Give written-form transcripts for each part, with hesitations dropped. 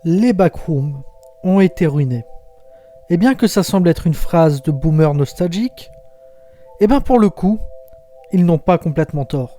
Les backrooms ont été ruinés. Et bien que ça semble être une phrase de boomer nostalgique, et bien pour le coup, ils n'ont pas complètement tort.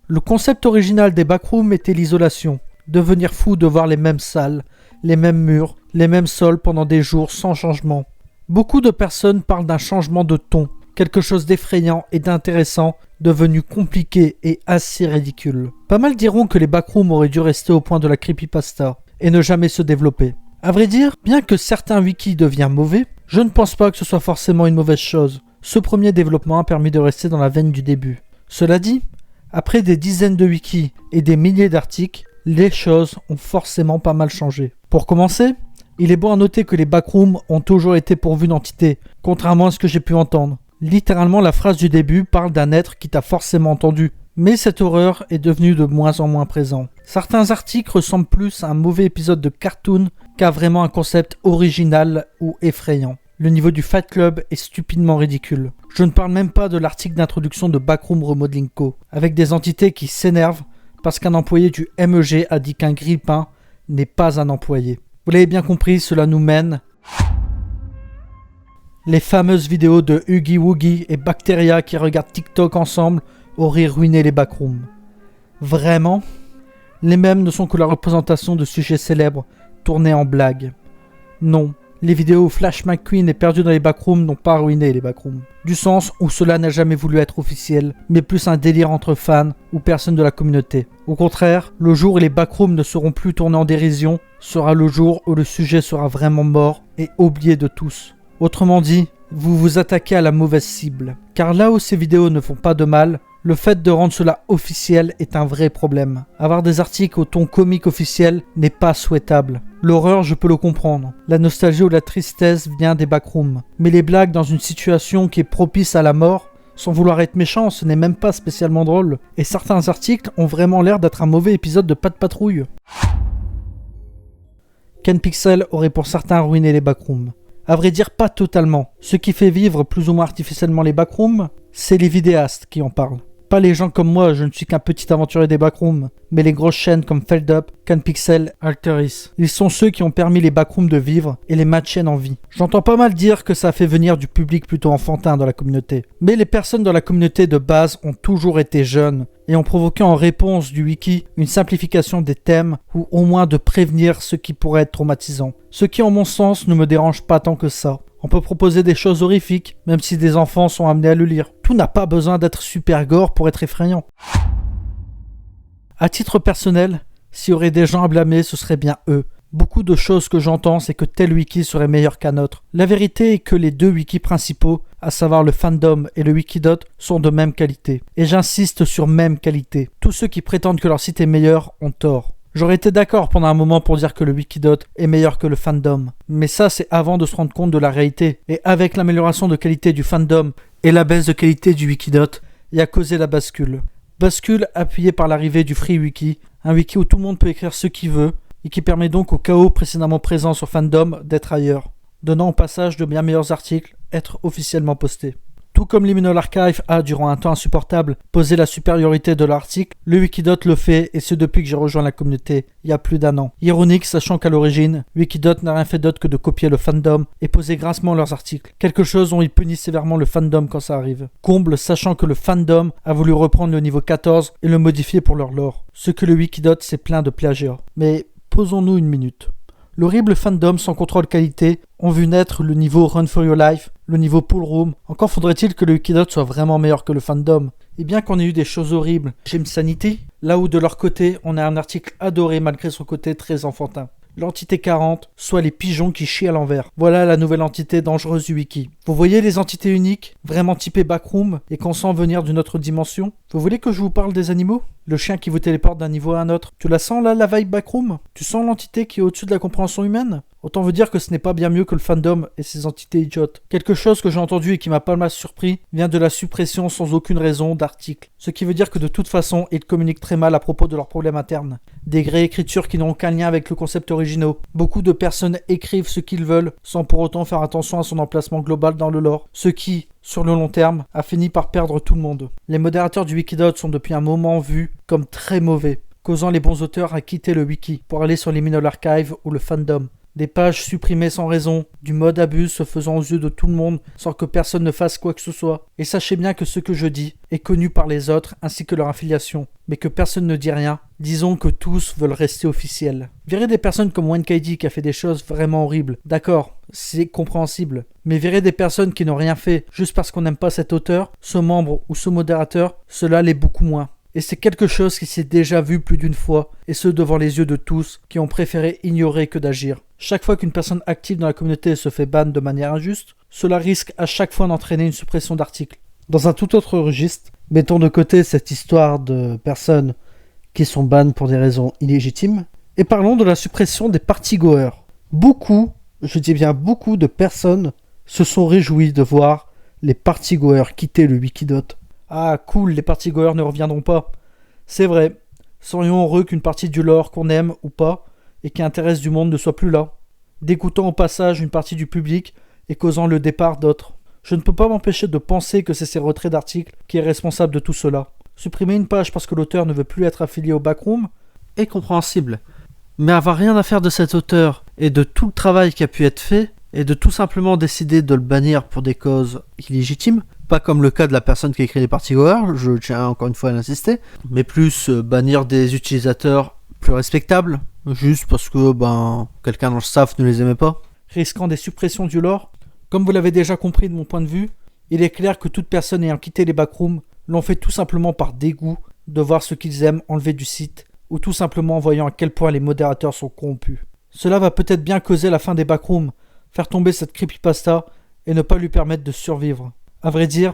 Le concept original des backrooms était l'isolation, devenir fou de voir les mêmes salles, les mêmes murs, les mêmes sols pendant des jours sans changement. Beaucoup de personnes parlent d'un changement de ton, quelque chose d'effrayant et d'intéressant, devenu compliqué et assez ridicule. Pas mal diront que les backrooms auraient dû rester au point de la creepypasta et ne jamais se développer. À vrai dire, bien que certains wikis deviennent mauvais, je ne pense pas que ce soit forcément une mauvaise chose. Ce premier développement a permis de rester dans la veine du début. Cela dit, après des dizaines de wikis et des milliers d'articles, les choses ont forcément pas mal changé. Pour commencer, il est bon à noter que les backrooms ont toujours été pourvus d'entités, contrairement à ce que j'ai pu entendre. Littéralement, la phrase du début parle d'un être qui t'a forcément entendu, mais cette horreur est devenue de moins en moins présente. Certains articles ressemblent plus à un mauvais épisode de cartoon qu'à vraiment un concept original ou effrayant. Le niveau du Fight Club est stupidement ridicule. Je ne parle même pas de l'article d'introduction de Backroom Remodeling Co, avec des entités qui s'énervent parce qu'un employé du MEG a dit qu'un grille-pain n'est pas un employé. Vous l'avez bien compris, cela nous mène... Les fameuses vidéos de Huggy Wuggy et Bacteria qui regardent TikTok ensemble auraient ruiné les backrooms. Vraiment ? Les mêmes ne sont que la représentation de sujets célèbres tournés en blague. Non, les vidéos où Flash McQueen est perdu dans les backrooms n'ont pas ruiné les backrooms. Du sens où cela n'a jamais voulu être officiel, mais plus un délire entre fans ou personnes de la communauté. Au contraire, le jour où les backrooms ne seront plus tournés en dérision sera le jour où le sujet sera vraiment mort et oublié de tous. Autrement dit, vous vous attaquez à la mauvaise cible. Car là où ces vidéos ne font pas de mal, le fait de rendre cela officiel est un vrai problème. Avoir des articles au ton comique officiel n'est pas souhaitable. L'horreur, je peux le comprendre. La nostalgie ou la tristesse vient des backrooms. Mais les blagues dans une situation qui est propice à la mort, sans vouloir être méchant, ce n'est même pas spécialement drôle. Et certains articles ont vraiment l'air d'être un mauvais épisode de Pas de Patrouille. Ken Pixel aurait pour certains ruiné les backrooms. À vrai dire, pas totalement. Ce qui fait vivre plus ou moins artificiellement les backrooms, c'est les vidéastes qui en parlent. Pas les gens comme moi, je ne suis qu'un petit aventurier des backrooms, mais les grosses chaînes comme Feldup, CanPixel, Alteris. Ils sont ceux qui ont permis les backrooms de vivre et les maintiennent en vie. J'entends pas mal dire que ça a fait venir du public plutôt enfantin dans la communauté. Mais les personnes dans la communauté de base ont toujours été jeunes et ont provoqué en réponse du wiki une simplification des thèmes ou au moins de prévenir ce qui pourrait être traumatisant. Ce qui en mon sens ne me dérange pas tant que ça. On peut proposer des choses horrifiques, même si des enfants sont amenés à le lire. Tout n'a pas besoin d'être super gore pour être effrayant. À titre personnel, s'il y aurait des gens à blâmer, ce serait bien eux. Beaucoup de choses que j'entends, c'est que tel wiki serait meilleur qu'un autre. La vérité est que les deux wikis principaux, à savoir le Fandom et le Wikidot, sont de même qualité. Et j'insiste sur même qualité. Tous ceux qui prétendent que leur site est meilleur ont tort. J'aurais été d'accord pendant un moment pour dire que le Wikidot est meilleur que le Fandom. Mais ça, c'est avant de se rendre compte de la réalité. Et avec l'amélioration de qualité du Fandom et la baisse de qualité du Wikidot, il a causé la bascule. Bascule appuyée par l'arrivée du Free Wiki, un wiki où tout le monde peut écrire ce qu'il veut, et qui permet donc au chaos précédemment présent sur Fandom d'être ailleurs, donnant au passage de bien meilleurs articles être officiellement postés. Tout comme Liminal Archive a, durant un temps insupportable, posé la supériorité de l'article, le Wikidot le fait, et ce depuis que j'ai rejoint la communauté, il y a plus d'1 an. Ironique, sachant qu'à l'origine, Wikidot n'a rien fait d'autre que de copier le Fandom et poser grassement leurs articles. Quelque chose dont ils punissent sévèrement le Fandom quand ça arrive. Comble, sachant que le Fandom a voulu reprendre le niveau 14 et le modifier pour leur lore. Ce que le Wikidot s'est plein de plagiat. Mais posons-nous une minute. L'horrible Fandom sans contrôle qualité ont vu naître le niveau Run for Your Life, le niveau Pool Room. Encore faudrait-il que le Wikidot soit vraiment meilleur que le Fandom. Et bien qu'on ait eu des choses horribles, Gym Sanity, là où de leur côté, on a un article adoré malgré son côté très enfantin. L'entité 40, soit les pigeons qui chient à l'envers. Voilà la nouvelle entité dangereuse du wiki. Vous voyez les entités uniques, vraiment typées backroom et qu'on sent venir d'une autre dimension? Vous voulez que je vous parle des animaux? Le chien qui vous téléporte d'un niveau à un autre. Tu la sens là, la vibe backroom? Tu sens l'entité qui est au-dessus de la compréhension humaine? Autant vous dire que ce n'est pas bien mieux que le Fandom et ses entités idiotes. Quelque chose que j'ai entendu et qui m'a pas mal surpris vient de la suppression sans aucune raison d'articles. Ce qui veut dire que de toute façon, ils communiquent très mal à propos de leurs problèmes internes. Des grès écritures qui n'ont aucun lien avec le concept originaux. Beaucoup de personnes écrivent ce qu'ils veulent sans pour autant faire attention à son emplacement global dans le lore. Ce qui, sur le long terme, a fini par perdre tout le monde. Les modérateurs du Wikidot sont depuis un moment vus comme très mauvais. causant les bons auteurs à quitter le wiki pour aller sur Liminal Archive ou le fandom. Des pages supprimées sans raison, du mode abuse se faisant aux yeux de tout le monde sans que personne ne fasse quoi que ce soit. Et sachez bien que ce que je dis est connu par les autres ainsi que leur affiliation, mais que personne ne dit rien. Disons que tous veulent rester officiels. Virer des personnes comme OneKD qui a fait des choses vraiment horribles, d'accord, c'est compréhensible. Mais virer des personnes qui n'ont rien fait juste parce qu'on n'aime pas cet auteur, ce membre ou ce modérateur, cela l'est beaucoup moins. Et c'est quelque chose qui s'est déjà vu plus d'une fois, et ce devant les yeux de tous, qui ont préféré ignorer que d'agir. Chaque fois qu'une personne active dans la communauté se fait ban de manière injuste, cela risque à chaque fois d'entraîner une suppression d'articles. Dans un tout autre registre, mettons de côté cette histoire de personnes qui sont bannes pour des raisons illégitimes, et parlons de la suppression des partygoers. Beaucoup, je dis bien beaucoup de personnes se sont réjouies de voir les partygoers quitter le Wikidot. Ah cool, les partygoers ne reviendront pas. C'est vrai, serions heureux qu'une partie du lore qu'on aime ou pas, et qui intéresse du monde ne soit plus là, dégoûtant au passage une partie du public et causant le départ d'autres. Je ne peux pas m'empêcher de penser que c'est ces retraits d'articles qui est responsable de tout cela. Supprimer une page parce que l'auteur ne veut plus être affilié au backroom est compréhensible. Mais avoir rien à faire de cet auteur et de tout le travail qui a pu être fait, et de tout simplement décider de le bannir pour des causes illégitimes, pas comme le cas de la personne qui a écrit les partygoers, je tiens encore une fois à l'insister, mais plus bannir des utilisateurs plus respectables, juste parce que quelqu'un dans le staff ne les aimait pas, risquant des suppressions du lore. Comme vous l'avez déjà compris de mon point de vue, il est clair que toute personne ayant quitté les backrooms l'ont fait tout simplement par dégoût de voir ce qu'ils aiment enlever du site, ou tout simplement en voyant à quel point les modérateurs sont corrompus. Cela va peut-être bien causer la fin des backrooms, faire tomber cette creepypasta et ne pas lui permettre de survivre. À vrai dire,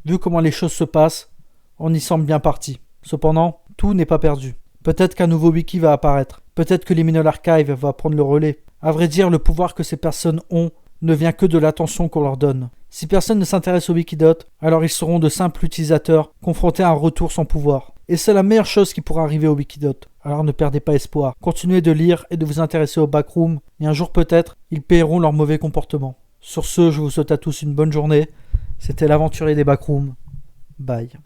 vu comment les choses se passent, on y semble bien parti. Cependant, tout n'est pas perdu. Peut-être qu'un nouveau wiki va apparaître. Peut-être que Liminal Archive va prendre le relais. À vrai dire, le pouvoir que ces personnes ont ne vient que de l'attention qu'on leur donne. Si personne ne s'intéresse au Wikidot, alors ils seront de simples utilisateurs confrontés à un retour sans pouvoir. Et c'est la meilleure chose qui pourra arriver au Wikidot. Alors ne perdez pas espoir. Continuez de lire et de vous intéresser au backroom, et un jour peut-être, ils paieront leur mauvais comportement. Sur ce, je vous souhaite à tous une bonne journée. C'était l'aventurier des backrooms. Bye.